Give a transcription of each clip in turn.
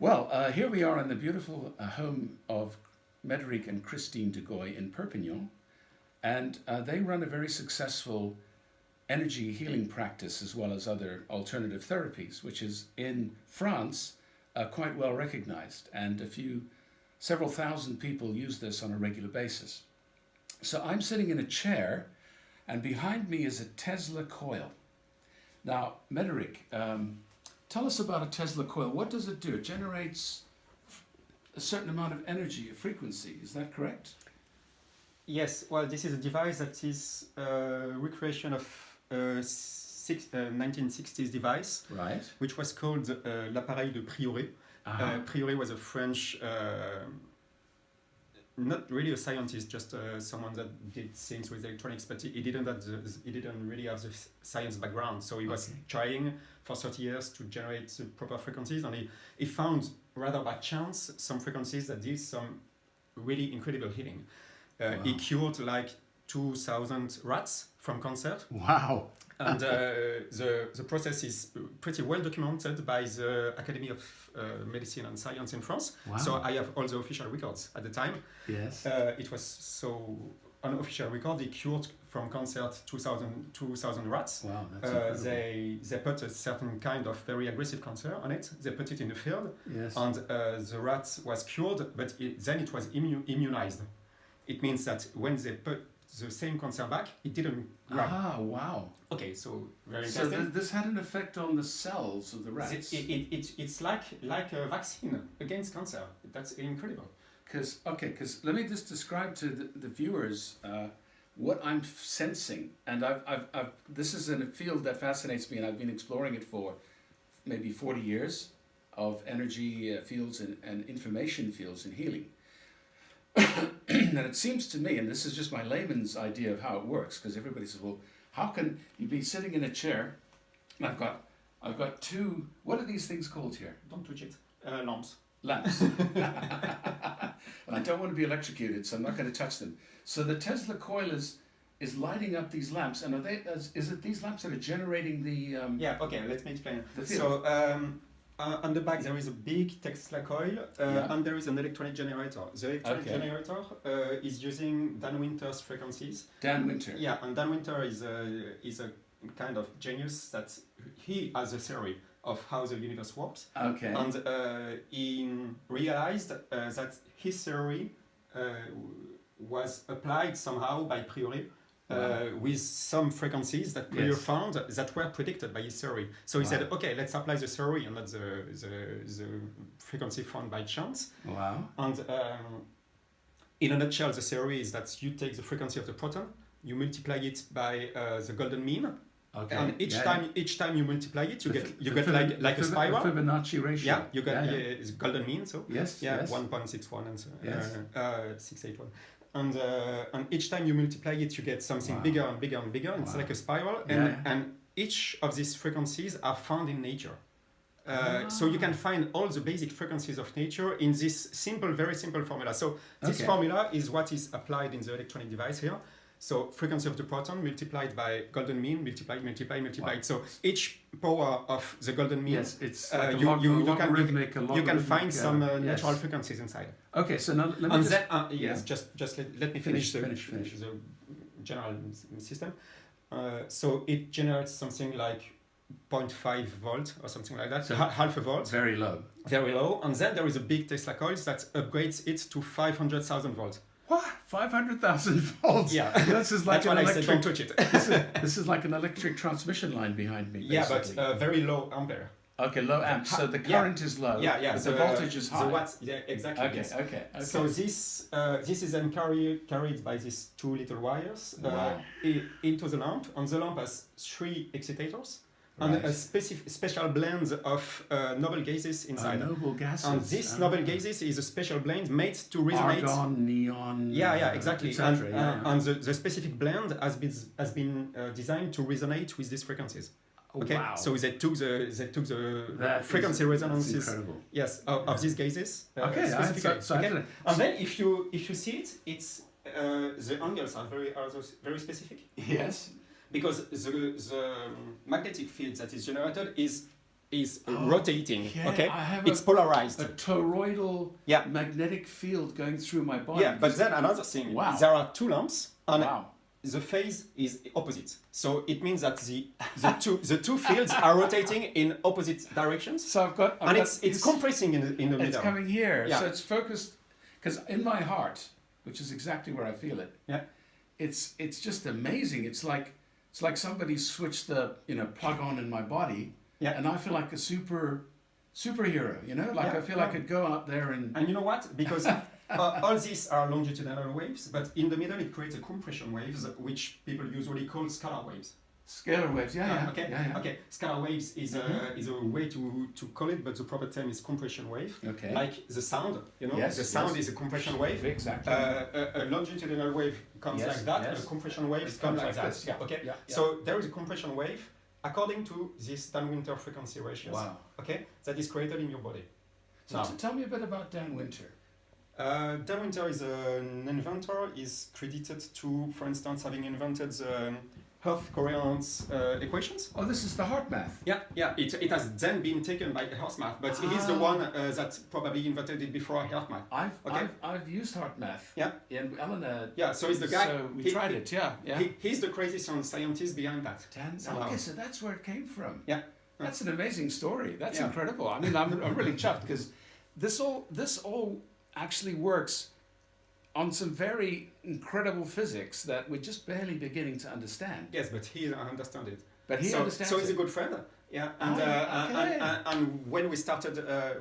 Well, here we are in the beautiful home of Mederic and Christine Degoy in Perpignan, and they run a very successful energy healing practice as well as other alternative therapies, which is in France quite well recognized, and several thousand people use this on a regular basis. So I'm sitting in a chair, and behind me is a Tesla coil. Now, Mederic, tell us about a Tesla coil. What does it do? It generates a certain amount of energy, a frequency. Is that correct? Yes. Well, this is a device that is a recreation of a 1960s device, right, which was called l'appareil de Prioret. Prioret was a French, not really a scientist, just someone that did things with electronics, but he didn't really have the science background. So he was trying for 30 years to generate the proper frequencies, and he found, rather by chance, some frequencies that did some really incredible healing. He cured like 2,000 rats from cancer. Wow. And the process is pretty well documented by the Academy of Medicine and Science in France. Wow. So I have all the official records at the time. Yes. It was so unofficial record. He cured from cancer 2,000 rats. Wow, that's they put a certain kind of very aggressive cancer on it. They put it in the field. Yes. And the rat was cured, but then it was immunized. It means that when they put the same cancer back, it didn't grab. Ah, wow. Okay, so very So interesting. this had an effect on the cells of the rats. It's like a vaccine against cancer. That's incredible. Because let me just describe to the viewers what I'm sensing. And this is in a field that fascinates me, and I've been exploring it for maybe 40 years of energy fields and information fields in healing. And it seems to me, and this is just my layman's idea of how it works, because everybody says, well, how can you be sitting in a chair, and I've got two, what are these things called here? Don't touch it. Lamps. Lamps. And I don't want to be electrocuted, so I'm not going to touch them. So the Tesla coil is lighting up these lamps, and is it these lamps that are generating the... Yeah, okay, let me explain. The field. So, on the back there is a big Tesla coil, and there is an electronic generator. The electronic generator is using Dan Winter's frequencies. Dan Winter? Yeah, and Dan Winter is a kind of genius that he has a theory of how the universe works. Okay. And he realized that his theory was applied somehow by Prioret. With some frequencies that Prioret found that were predicted by his theory. So he said, okay, let's apply the theory and not the frequency found by chance. Wow. And in a nutshell, the theory is that you take the frequency of the proton, you multiply it by the golden mean, and each time you multiply it, you get like a spiral. Fibonacci ratio. Yeah, you get it's golden mean. So 1.61 and so 681. And each time you multiply it, you get something bigger and bigger and bigger. It's like a spiral, and each of these frequencies are found in nature. So you can find all the basic frequencies of nature in this very simple formula. So this formula is what is applied in the electronic device here. So frequency of the proton multiplied by golden mean, multiplied. Wow. So each power of the golden mean, it's like you can find some natural frequencies inside. Okay, so now let me just let me finish the general system. So it generates something like 0.5 volt or something like that, so half a volt. Very low. Very low. And then there is a big Tesla coil that upgrades it to 500,000 volts. What? 500,000 volts? Yeah. This is like that's what I said, don't touch it. this is like an electric transmission line behind me, basically. Yeah, but very low ampere. Okay, low amp. So the current is low, but the voltage is high. The watts, exactly. Okay. So this is then carried by these two little wires into the lamp, and the lamp has 3 excitators. And a special blend of noble gases inside. Noble gases. And this noble gases is a special blend made to resonate. Argon, neon. Exactly. And the specific blend has been designed to resonate with these frequencies. Okay. Wow. So they took the frequency resonances. Of these gases. Specifically. And then if you see it, it's the angles are very specific. Yes. Because the magnetic field that is generated is is rotating. Yeah, Okay, I have it's polarized. A toroidal Yeah. magnetic field going through my body. Yeah, but then another thing. Wow. There are two lamps, and Wow. the phase is opposite. So it means that the two fields are rotating in opposite directions. So I've got it's compressing in the middle. It's coming here. Yeah. So it's focused, because in my heart, which is exactly where I feel it. Yeah. It's just amazing. It's like somebody switched the plug on in my body. Yeah. And I feel like a superhero. Like I feel like I could go out there and. And you know what? Because all these are longitudinal waves, but in the middle it creates a compression waves, which people usually call scalar waves. Scalar waves, yeah. Okay. Scalar waves is a way to call it, but the proper term is compression wave. Okay. Like the sound, Yes, the sound is a compression wave. Exactly. A longitudinal wave comes like that. Yes. A compression wave comes like that. This, yeah. Okay. Yeah. So there is a compression wave according to this Dan-Winter frequency ratios. Wow. Okay. That is created in your body. So tell me a bit about Dan Winter. Dan Winter is an inventor. Is credited to, for instance, having invented the Earth Coherence equations. Oh, this is the HeartMath. Yeah. It has then been taken by HeartMath, but he's the one that probably invented it before HeartMath. I've used HeartMath. Yeah. And Eleanor. Yeah. So he's the guy. So we tried it. Yeah. He's the crazy scientist behind that. Okay, so that's where it came from. Yeah. That's an amazing story. That's incredible. I mean, I'm really chuffed because this all actually works on some very incredible physics that we're just barely beginning to understand. Yes, but he understands it. But he understands so he's a good friend. Yeah, and when we started,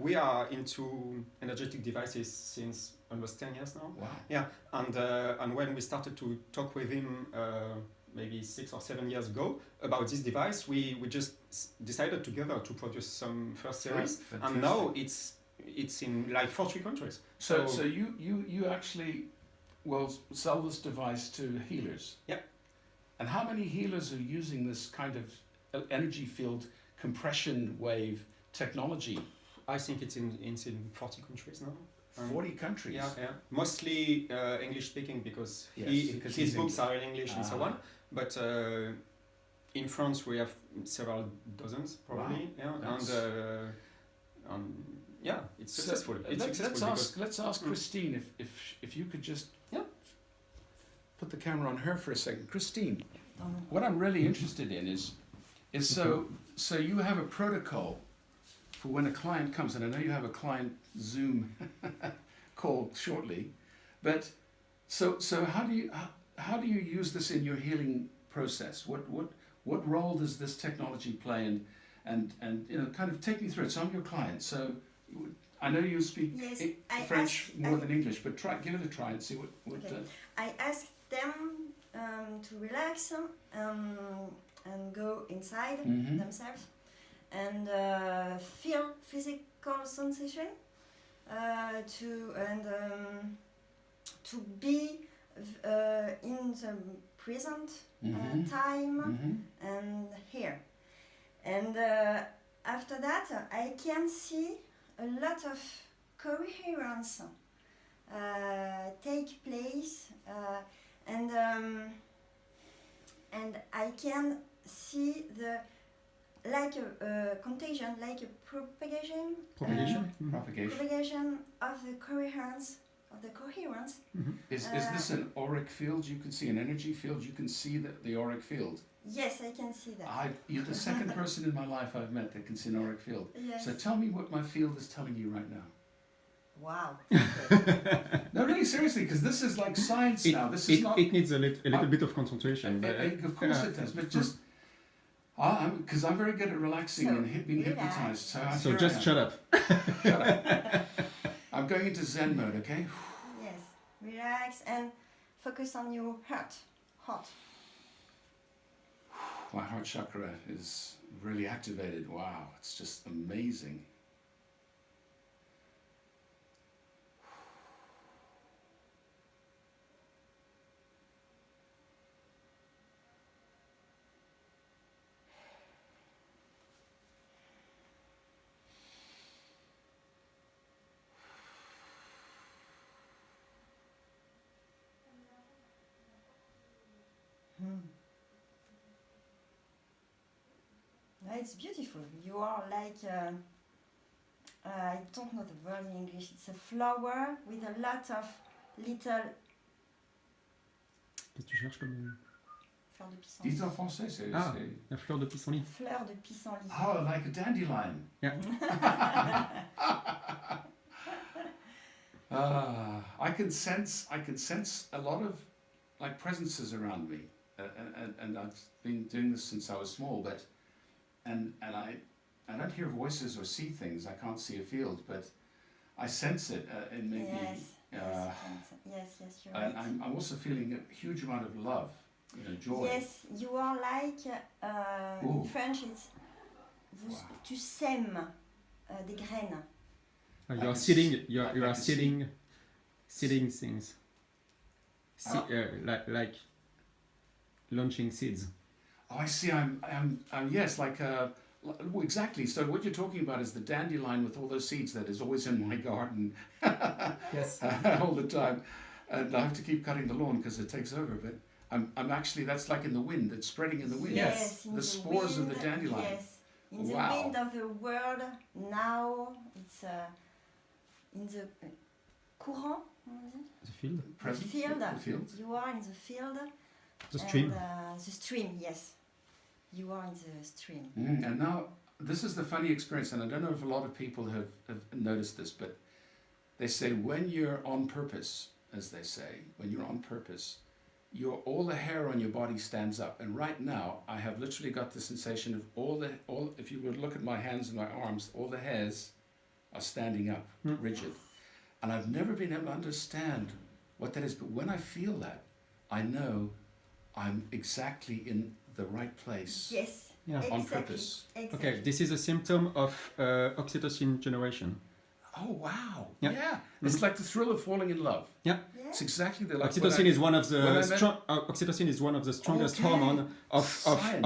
we are into energetic devices since almost 10 years now. Wow. Yeah, and when we started to talk with him maybe 6 or 7 years ago about this device, we just decided together to produce some first series, and now it's in like 40 countries. So you actually will sell this device to healers. Yeah. And how many healers are using this kind of energy field compression wave technology? I think it's in 40 countries now. 40 countries? Yeah. Mostly English speaking because his books are in English and so on. But in France we have several dozens probably. Wow. Yeah. And yeah, it's successful. Let's ask Christine if you could just put the camera on her for a second. Christine, what I'm really interested in is so you have a protocol for when a client comes, and I know you have a client Zoom call shortly, but so how do you use this in your healing process? What role does this technology play, and kind of take me through it. So I'm your client, so I know you speak French more than English, but give it a try and see what. Okay. I ask them to relax and go inside themselves and feel physical sensation to be in the present time and here. And after that, I can see a lot of coherence take place, and I can see like a contagion, like a propagation of the coherence. Is this an auric field? You can see an energy field. You can see the auric field. Yes, I can see that. You're the second person in my life I've met that can see an auric field. Yes. So tell me what my field is telling you right now. Wow. No, really, seriously, because this is like science now. This is not. It needs a little bit of concentration. Of course it does, but just because I'm very good at relaxing and being hypnotized. So just shut up. Shut up. I'm going into Zen mode, okay? Yes. Relax and focus on your heart. My heart chakra is really activated. Wow, it's just amazing. It's beautiful. You are like, I don't know the word in English, it's a flower with a lot of little Qu'est-ce que tu cherches comme... fleurs de pissenlit. Dites en français, c'est... La fleur de pissenlit. Fleurs de pissenlit. Oh, like a dandelion. Yeah. I can sense a lot of like presences around me, and I've been doing this since I was small. But and I don't hear voices or see things. I can't see a field, but I sense it in maybe. Yes, you're right. And I'm also feeling a huge amount of love, joy. Yes, you are like in French it's tu sèmes des graines. You are seeding things. Like launching seeds. Oh, I see. I'm yes, like exactly. So what you're talking about is the dandelion with all those seeds that is always in my garden. Yes. All the time, and I have to keep cutting the lawn because it takes over. But I'm actually, that's like in the wind. It's spreading in the wind. Yes, the spores wind, of the dandelion. Yes, in the wind of the world now. It's in the courant. The field. The field. You are in the field. The stream. And, the stream, yes. You are in the stream. And now, this is the funny experience, and I don't know if a lot of people have noticed this, but they say when you're on purpose, as they say, when you're on purpose, all the hair on your body stands up. And right now, I have literally got the sensation of all. If you would look at my hands and my arms, all the hairs are standing up, rigid. And I've never been able to understand what that is. But when I feel that, I know I'm exactly in the right place. Yes. Yeah. Exactly. On purpose. Exactly. Okay, this is a symptom of oxytocin generation. Oh wow! Yeah. It's like the thrill of falling in love. Yeah. It's exactly the like. Oxytocin is one of the oxytocin is one of the strongest hormone of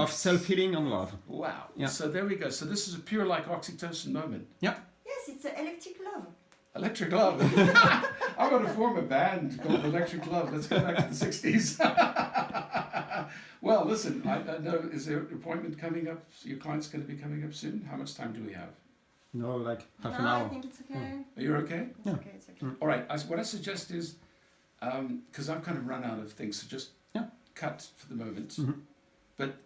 self-healing and love. Wow. Yeah. So there we go. So this is a pure like oxytocin moment. Yeah. Yes, it's an electric love. Electric Love. I'm going to form a band called Electric Love. Let's go back to the 60s. Well, listen, I know, is there an appointment coming up? Your client's going to be coming up soon? How much time do we have? No, like half an hour. I think it's okay. Are you okay? It's okay, it's okay. All right, what I suggest is, because I've kind of run out of things, so just cut for the moment. Mm-hmm. But